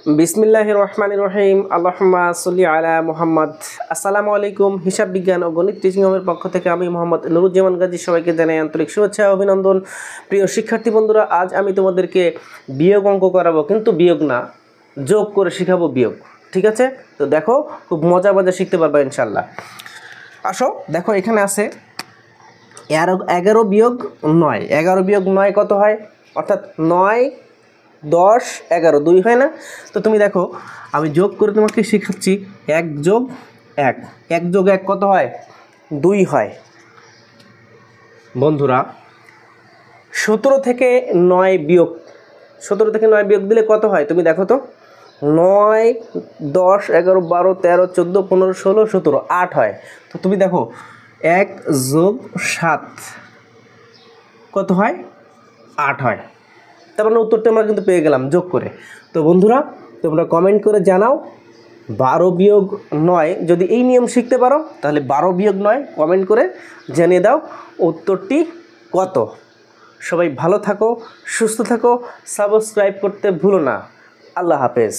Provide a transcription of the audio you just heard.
বিসমিল্লাহির রহমানির রহিম। আল্লাহুম্মা সাল্লি আলা মুহাম্মদ। আসসালামু আলাইকুম। হিসাব বিজ্ঞান ও গণিত টিচিং হোমের পক্ষ থেকে আমি মোহাম্মদ নুরুজ্জামান গাজী সবাইকে জানাই আন্তরিক শুভেচ্ছা ও অভিনন্দন। প্রিয় শিক্ষার্থী বন্ধুরা, আজ আমি তোমাদেরকে বিয়োগ অঙ্ক করাবো, কিন্তু বিয়োগ না, যোগ করে শেখাবো বিয়োগ। ঠিক আছে? তো দেখো, খুব মজা শিখতে পারবা ইনশাল্লাহ। আসো দেখো, এখানে আছে 11 বিয়োগ 9। 11 বিয়োগ 9 কত হয়? অর্থাৎ 9, 10, 11, 2 হয় না? তো তুমি দেখো, আমি যোগ করে তোমাকে শেখাচ্ছি। 1 যোগ 1, 1 যোগ 1 কত হয়? 2 হয়। বন্ধুরা, 17 থেকে 9 বিয়োগ 17 থেকে 9 বিয়োগ দিলে কত হয় তুমি দেখো তো। 9, 10, 11, 12, 13, 14, 15, 16, 17, 8 হয়। তো তুমি দেখো 1 যোগ 7 কত হয়? 8 হয়। তার মানে উত্তরটা আমরা কিন্তু পেয়ে গেলাম যোগ করে। তো বন্ধুরা, তোমরা কমেন্ট করে জানাও 12 বিয়োগ 9 যদি এই নিয়ম শিখতে পারো, তাহলে 12 বিয়োগ 9 কমেন্ট করে জানিয়ে দাও উত্তরটি কত। সবাই ভালো থাকো, সুস্থ থাকো, সাবস্ক্রাইব করতে ভুলো না। আল্লাহ হাফেজ।